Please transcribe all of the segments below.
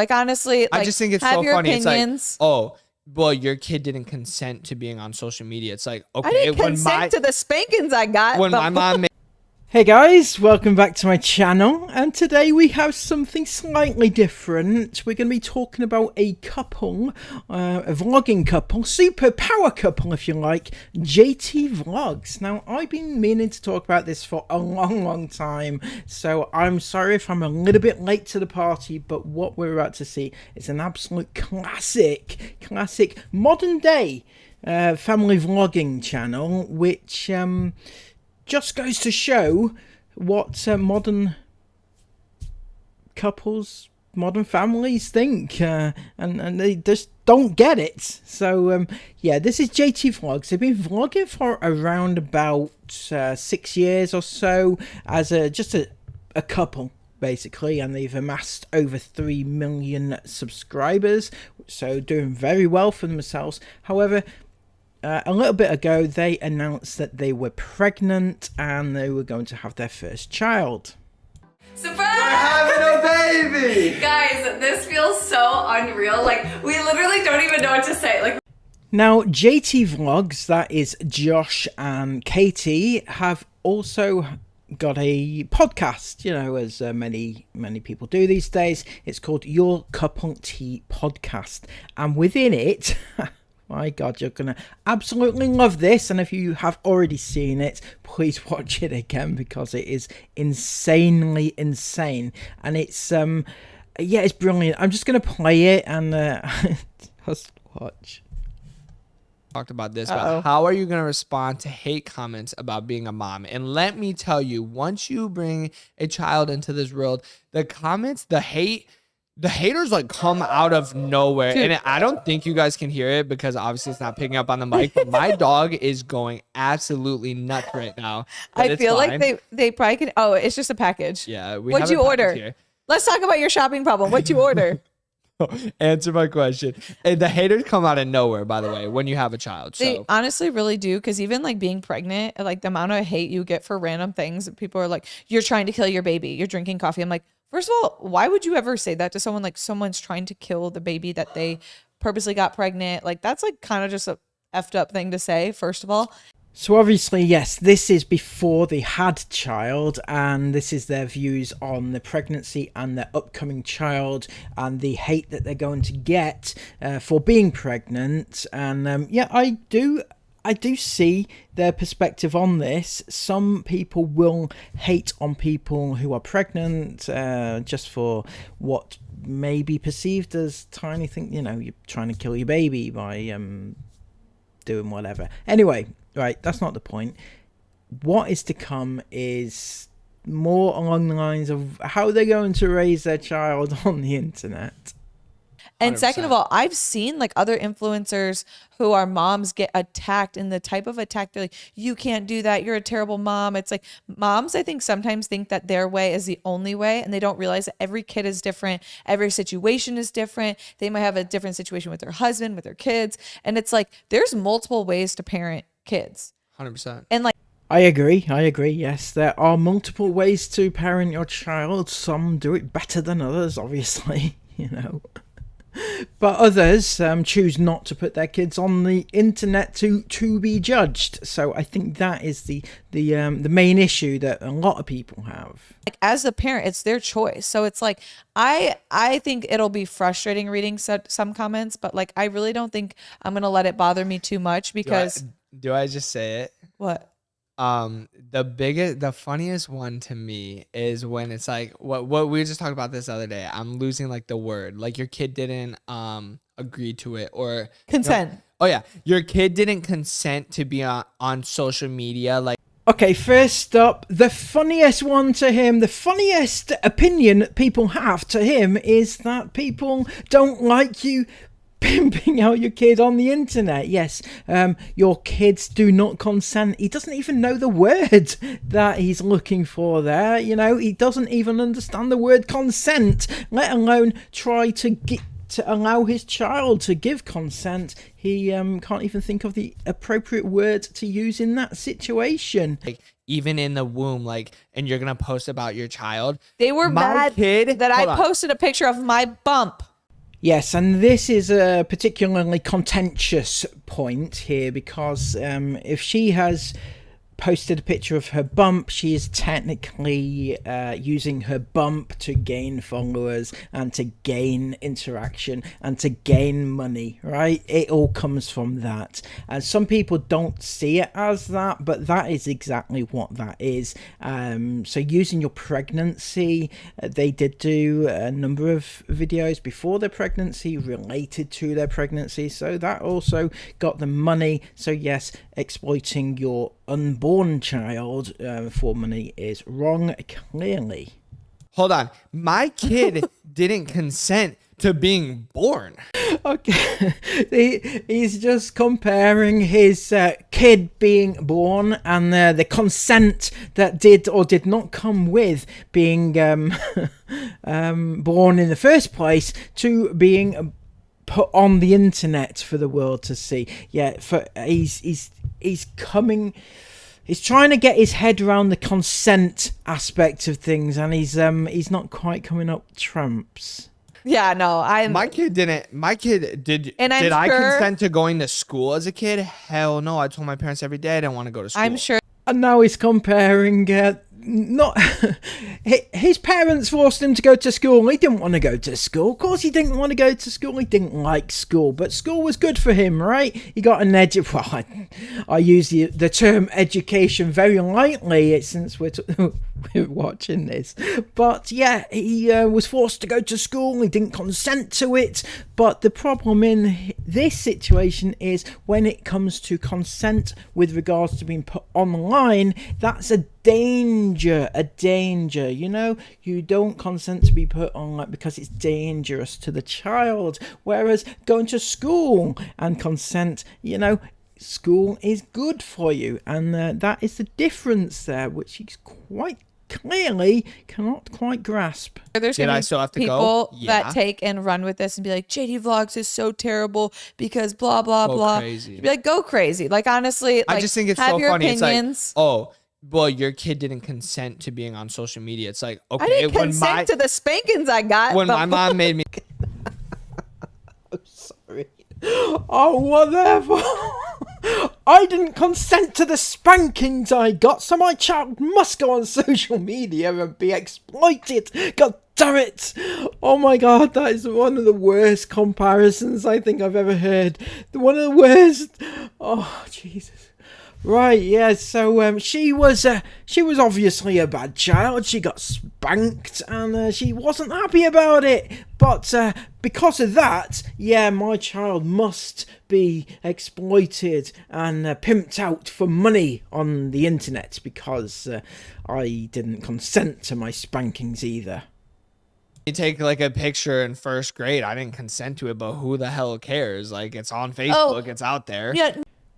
Like, honestly, I like, just think it's have so your funny. opinions. It's like, oh, well, your kid didn't consent to being on social media. It's like, okay, I didn't consent to the spankings I got. when my mom Hey guys, welcome back to my channel, and today we have something slightly different. We're going to be talking about a couple, a vlogging couple, superpower couple if you like, Jatie Vlogs. Now, I've been meaning to talk about this for a long time, so I'm sorry if I'm a little bit late to the party, but what we're about to see is an absolute classic modern day family vlogging channel, which just goes to show what modern couples, modern families think, and they just don't get it. So yeah, this is Jatie Vlogs. They've been vlogging for around about 6 years or so as just a couple, basically, and they've amassed over 3 million subscribers, so doing very well for themselves. However, a little bit ago, they announced that they were pregnant and they were going to have their first child. Surprise! We're having a baby! Guys, this feels so unreal. Like, we literally don't even know what to say. Like, now, Jatie Vlogs, that is Josh and Katie, have also got a podcast, you know, as many people do these days. It's called Your Couple Tea Podcast, and within it, my God, you're going to absolutely love this. And if you have already seen it, please watch it again because it is insanely insane. And it's, yeah, it's brilliant. I'm just going to play it and just watch. Talked about this, but how are you going to respond to hate comments about being a mom? And let me tell you, once you bring a child into this world, the comments, the haters like come out of nowhere. Dude. And I don't think you guys can hear it because obviously it's not picking up on the mic, but my dog is going absolutely nuts right now. I feel like they probably can. Oh, it's just a package. Yeah. What'd you order? Here. Let's talk about your shopping problem. What'd you order? Answer my question. And the haters come out of nowhere, by the way, when you have a child. They So honestly really do, because even like being pregnant, like the amount of hate you get for random things, people are like, you're trying to kill your baby, you're drinking coffee. I'm like, first of all, why would you ever say that to someone? Like, someone's trying to kill the baby that they purposely got pregnant. Like, that's like kind of just a effed up thing to say, first of all. So obviously, yes, this is before they had child, and this is their views on the pregnancy and their upcoming child and the hate that they're going to get for being pregnant. And yeah, I do see their perspective on this. Some people will hate on people who are pregnant just for what may be perceived as tiny thing. You know, you're trying to kill your baby by doing whatever. Anyway, right, that's not the point. What is to come is more along the lines of how they're going to raise their child on the internet. And 100%. second of all, I've seen like other influencers who are moms get attacked, and the type of attack, they're like, you can't do that, you're a terrible mom. It's like, moms, I think, sometimes think that their way is the only way, and they don't realize that every kid is different, every situation is different. They might have a different situation with their husband, with their kids, and it's like there's multiple ways to parent kids. 100%. And like, I agree. Yes, there are multiple ways to parent your child. Some do it better than others, obviously, you know. But others choose not to put their kids on the internet to be judged. So I think that is the main issue that a lot of people have. like as a parent, it's their choice. So it's like, I think it'll be frustrating reading some comments, but like, I really don't think I'm going to let it bother me too much because... Do I just say it? What? The funniest one to me is when it's like what we were just talking about this other day. I'm losing like the word, like your kid didn't agree to it or Consent. Oh yeah, your kid didn't consent to be on social media. Like, okay, first up, the funniest one to him, the funniest opinion people have to him is that people don't like you pimping out your kid on the internet. Yes, your kids do not consent. He doesn't even know the word that he's looking for there. You know, he doesn't even understand the word consent, let alone try to allow his child to give consent. He can't even think of the appropriate word to use in that situation. like even in the womb, like, and you're gonna post about your child. They were My mad kid, that I hold on. posted a picture of my bump. Yes, and this is a particularly contentious point here because if she has posted a picture of her bump, she is technically using her bump to gain followers and to gain interaction and to gain money, right? It all comes from that. And some people don't see it as that, but that is exactly what that is. So using your pregnancy, they did do a number of videos before their pregnancy related to their pregnancy, so that also got them money. So yes, exploiting your unborn child for money is wrong, clearly. Hold on. My kid didn't consent to being born. Okay, he's just comparing his kid being born and the consent that did or did not come with being born in the first place to being put on the internet for the world to see. Yeah, he's coming. He's trying to get his head around the consent aspect of things, and he's not quite coming up trumps. Yeah, no, My kid did. And I'm did I sure- consent to going to school as a kid? Hell no. I told my parents every day I didn't want to go to school. I'm sure And now he's comparing not his parents forced him to go to school. He didn't want to go to school. Of course he didn't want to go to school. He didn't like school, but school was good for him, right? He got an well, I use the term education very lightly since we're watching this, but yeah, he was forced to go to school. He didn't consent to it. But the problem in this situation is when it comes to consent with regards to being put online, that's a danger. You know, you don't consent to be put online because it's dangerous to the child, whereas going to school and consent, you know, school is good for you, and that is the difference there, which he's quite clearly cannot quite grasp. there's Did gonna I be still have to people go? Yeah. that take and run with this and be like, JD Vlogs is so terrible because blah blah Go blah. crazy. Be like, go crazy. Like honestly, like, I just think it's have so your funny. opinions. It's like, oh, well, your kid didn't consent to being on social media. It's like, okay, I didn't consent to the spankings I got. when but my mom made me Sorry. Oh, whatever. I didn't consent to the spankings I got, so my child must go on social media and be exploited. God damn it. Oh my god, that is one of the worst comparisons I think I've ever heard. One of the worst. Oh, Jesus. Right, yeah, so she was obviously a bad child. She got spanked and she wasn't happy about it. But because of that, yeah, my child must be exploited and pimped out for money on the internet because I didn't consent to my spankings either. You take like a picture in first grade. I didn't consent to it, but who the hell cares? Like, it's on Facebook, it's out there. yeah,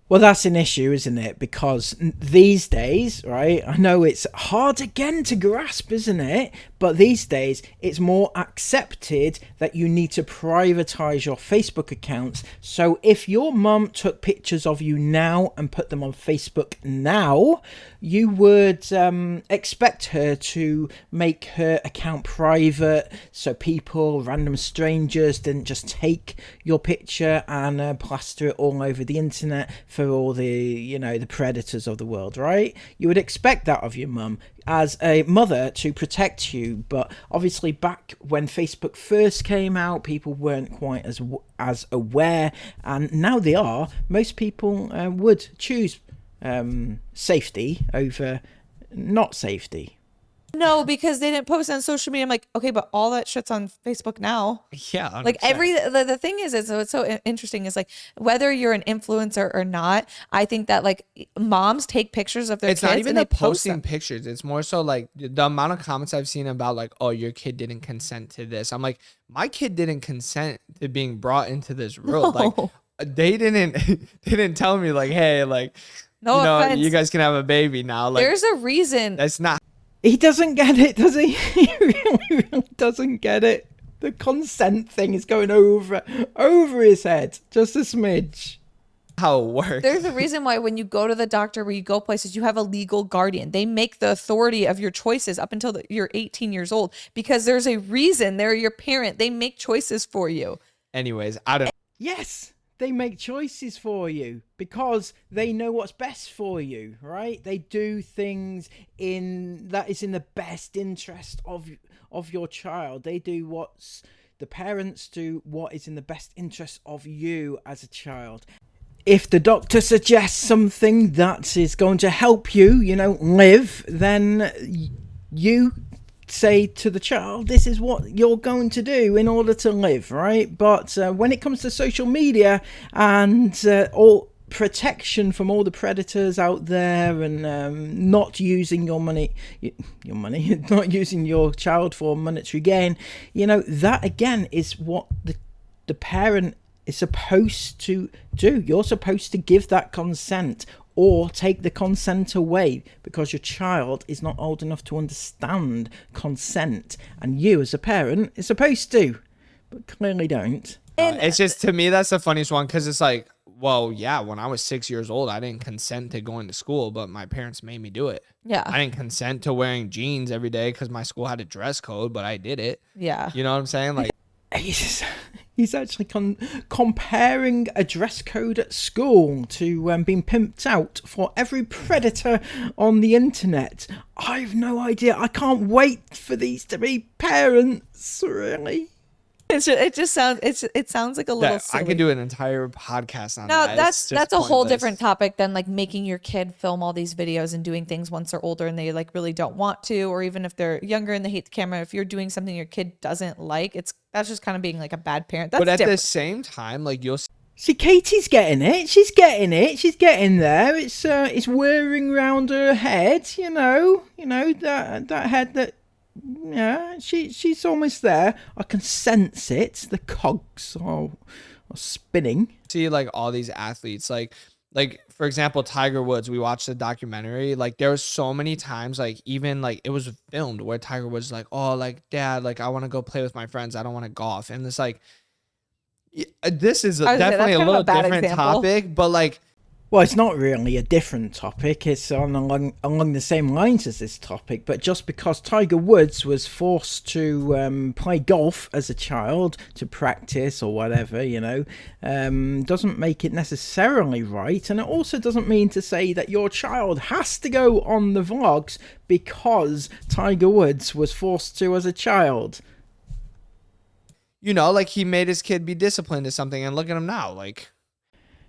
Well, that's an issue, isn't it? Because these days, right, I know it's hard again to grasp, isn't it? But these days, it's more accepted that you need to privatize your Facebook accounts. So if your mum took pictures of you now and put them on Facebook now, you would expect her to make her account private so people, random strangers, didn't just take your picture and plaster it all over the internet for all the, you know, the predators of the world, right? You would expect that of your mum as a mother to protect you. But obviously back when Facebook first came out, people weren't quite as aware, and now they are. Most people would choose safety over not safety. no, because they didn't post on social media. I'm like, okay, but all that shit's on Facebook now. Yeah, 100%. Like the thing is what's so interesting is like whether you're an influencer or not, I think that like moms take pictures of their It's kids not even and the they post posting them. pictures. It's more so like the amount of comments I've seen about like, oh, your kid didn't consent to this. I'm like, my kid didn't consent to being brought into this world. No. Like, they didn't tell me like, hey, like, No you know, offense. you guys can have a baby now. Like, There's a reason. that's not He doesn't get it, does he? He really doesn't get it. The consent thing is going over his head, just a smidge. how it works. There's a reason why when you go to the doctor, where you go places, you have a legal guardian. They make the authority of your choices up until you're 18 years old because there's a reason. They're your parent. They make choices for you. Anyways, I don't. Yes, they make choices for you because they know what's best for you, right? They do things that is in the best interest of your child. They do the parents do what is in the best interest of you as a child. If the doctor suggests something that is going to help you, live, then you say to the child, this is what you're going to do in order to live, right? But when it comes to social media and all protection from all the predators out there, and not using not using your child for monetary gain, that again is what the parent is supposed to do. You're supposed to give that consent or take the consent away, because your child is not old enough to understand consent, and you as a parent is supposed to, but clearly don't. It's just, to me, that's the funniest one, because it's like, well, yeah, when I was 6 years old, I didn't consent to going to school, but my parents made me do it. Yeah. I didn't consent to wearing jeans every day because my school had a dress code, but I did it. Yeah. You know what I'm saying? Like, he's actually comparing a dress code at school to being pimped out for every predator on the internet. I've no idea. I can't wait for these to be parents, really. It sounds like a little silly. I could do an entire podcast on No, that. that's a whole different topic than like making your kid film all these videos and doing things once they're older and they like really don't want to, or even if they're younger and they hate the camera. If you're doing something your kid doesn't like, that's just kind of being like a bad parent. That's but at different. the same time, like, you'll see, Katie's getting it. She's getting there. It's whirring round her head. That head that. Yeah, she's almost there. I can sense it. The cogs are spinning. see, like, all these athletes, like for example, Tiger Woods. We watched the documentary. Like, there was so many times, like, even like it was filmed where Tiger Woods like, oh, like, Dad, like, I want to go play with my friends. I don't want to golf. And it's like, this is definitely a little different topic, but like, well, it's not really a different topic. It's along the same lines as this topic. But just because Tiger Woods was forced to play golf as a child, to practice or whatever, doesn't make it necessarily right. And it also doesn't mean to say that your child has to go on the vlogs because Tiger Woods was forced to as a child. like, he made his kid be disciplined to something, and look at him now, like.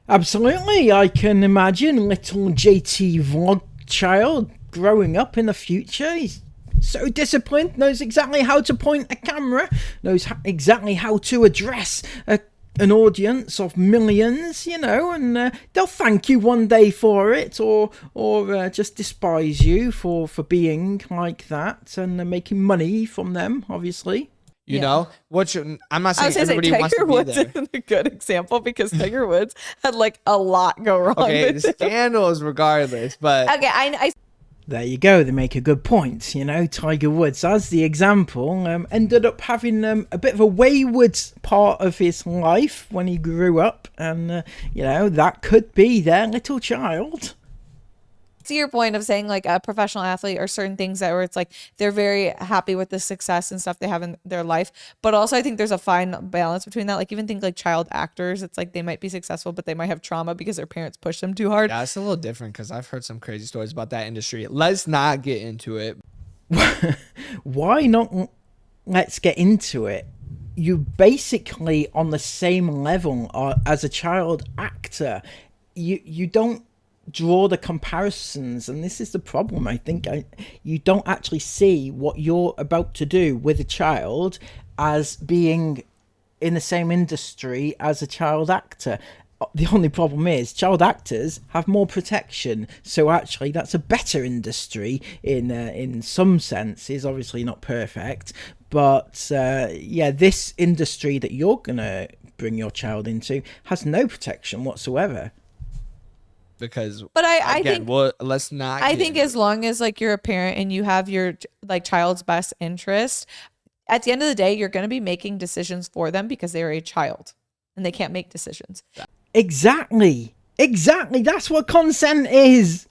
Absolutely, I can imagine little Jatie vlog child growing up in the future. He's so disciplined, knows exactly how to point a camera, knows exactly how to address an audience of millions, and they'll thank you one day for it, or just despise you for being like that, and making money from them, obviously. You know, I'm not saying everybody wants to be there. Tiger Woods isn't a good example because Tiger Woods had like a lot go wrong. Okay, the scandals regardless, but okay, I there you go. They make a good point. Tiger Woods, as the example, ended up having a bit of a wayward part of his life when he grew up, and that could be their little child. To your point of saying like a professional athlete or certain things where it's like they're very happy with the success and stuff they have in their life, but also I think there's a fine balance between that. Like, even think like child actors, it's like they might be successful but they might have trauma because their parents push them too hard. Yeah, it's a little different because I've heard some crazy stories about that industry. Let's not get into it. Why not? Let's get into it. You basically on the same level as a child actor. You don't draw the comparisons, and this is the problem. I think you don't actually see what you're about to do with a child as being in the same industry as a child actor. The only problem is child actors have more protection, so actually that's a better industry in some senses. Obviously not perfect, but this industry that you're gonna bring your child into has no protection whatsoever. Because, but I think, well, let's not. I think as long as like you're a parent and you have your like child's best interest, at the end of the day, you're going to be making decisions for them because they're a child and they can't make decisions. Exactly. That's what consent is.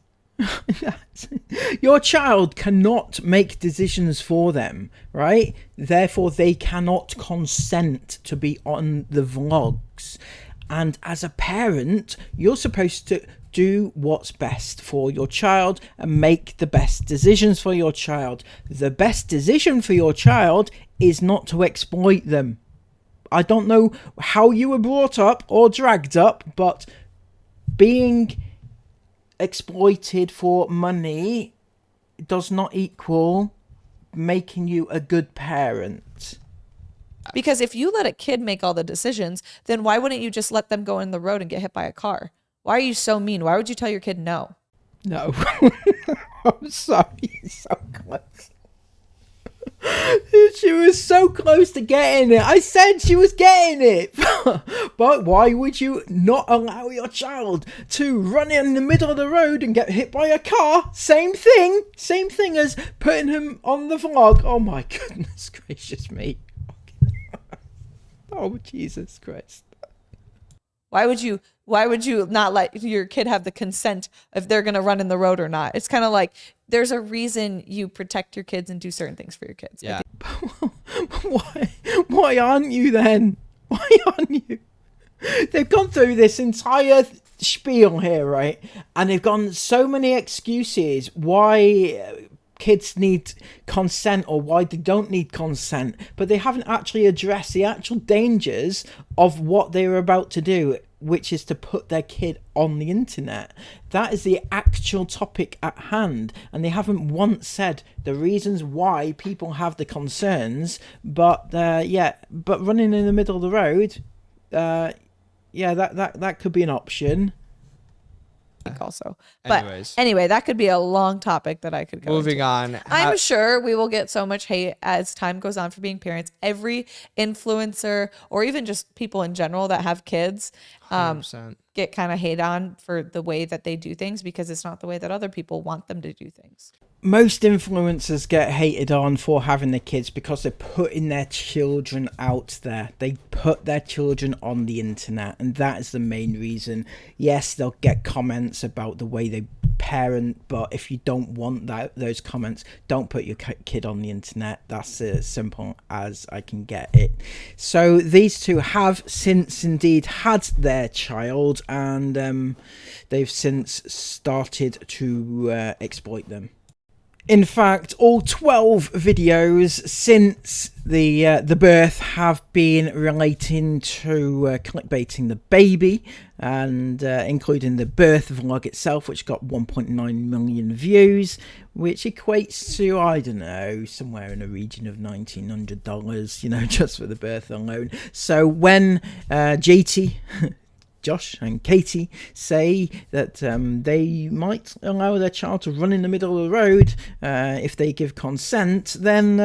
Your child cannot make decisions for them, right? Therefore, they cannot consent to be on the vlogs. And as a parent, you're supposed to do what's best for your child and make the best decisions for your child. The best decision for your child is not to exploit them. I don't know how you were brought up or dragged up, but being exploited for money does not equal making you a good parent. Because if you let a kid make all the decisions, then why wouldn't you just let them go in the road and get hit by a car? Why are you so mean? Why would you tell your kid no? No. I'm sorry. So close. She was so close to getting it. I said she was getting it. But why would you not allow your child to run in the middle of the road and get hit by a car? Same thing. Same thing as putting him on the vlog. Oh my goodness gracious me. Oh, Jesus Christ. Why would you not let your kid have the consent if they're going to run in the road or not? It's kind of like there's a reason you protect your kids and do certain things for your kids. Yeah. Why aren't you then? Why aren't you? They've gone through this entire spiel here, right? And they've gone so many excuses why kids need consent or why they don't need consent, but they haven't actually addressed the actual dangers of what they were about to do, which is to put their kid on the internet. That is the actual topic at hand, and they haven't once said the reasons why people have the concerns. But but running in the middle of the road, that could be an option. Also, but Anyways. anyway, that could be a long topic that I could go Moving into. on. I'm sure we will get so much hate as time goes on for being parents. Every influencer or even just people in general that have kids 100%. get kind of hate on for the way that they do things because it's not the way that other people want them to do things. Most influencers get hated on for having their kids because they're putting their children out there. They put their children on the internet, and that is the main reason. Yes, they'll get comments about the way they parent, but if you don't want those comments, don't put your kid on the internet. That's as simple as I can get it. So these two have since indeed had their child, and they've since started to exploit them. In fact, all 12 videos since the birth have been relating to clickbaiting the baby, and including the birth vlog itself, which got 1.9 million views, which equates to, I don't know, somewhere in the region of $1,900, you know, just for the birth alone. So when Jatie, Josh and Katie say that they might allow their child to run in the middle of the road if they give consent, then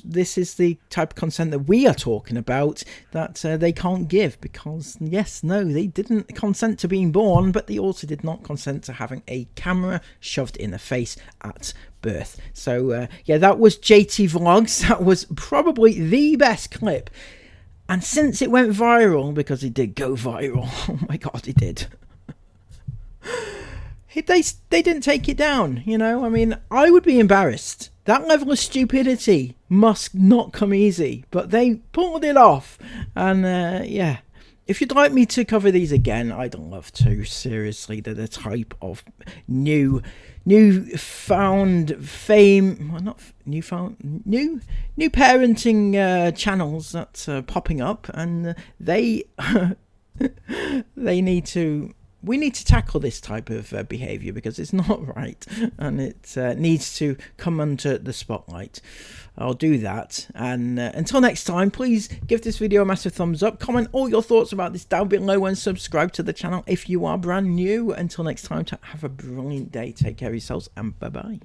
this is the type of consent that we are talking about, that they can't give, because they didn't consent to being born, but they also did not consent to having a camera shoved in the face at birth. So that was JT Vlogs. That was probably the best clip. And since it went viral, because it did go viral, oh my God, it did. They didn't take it down, you know? I mean, I would be embarrassed. That level of stupidity must not come easy, but they pulled it off. And if you'd like me to cover these again, I'd love to. Seriously, they're the type of new parenting channels that are popping up, and we need to tackle this type of behavior, because it's not right, and it needs to come under the spotlight. I'll do that, and until next time, please give this video a massive thumbs up, comment all your thoughts about this down below, and subscribe to the channel if you are brand new. Until next time, have a brilliant day, take care of yourselves, and bye bye.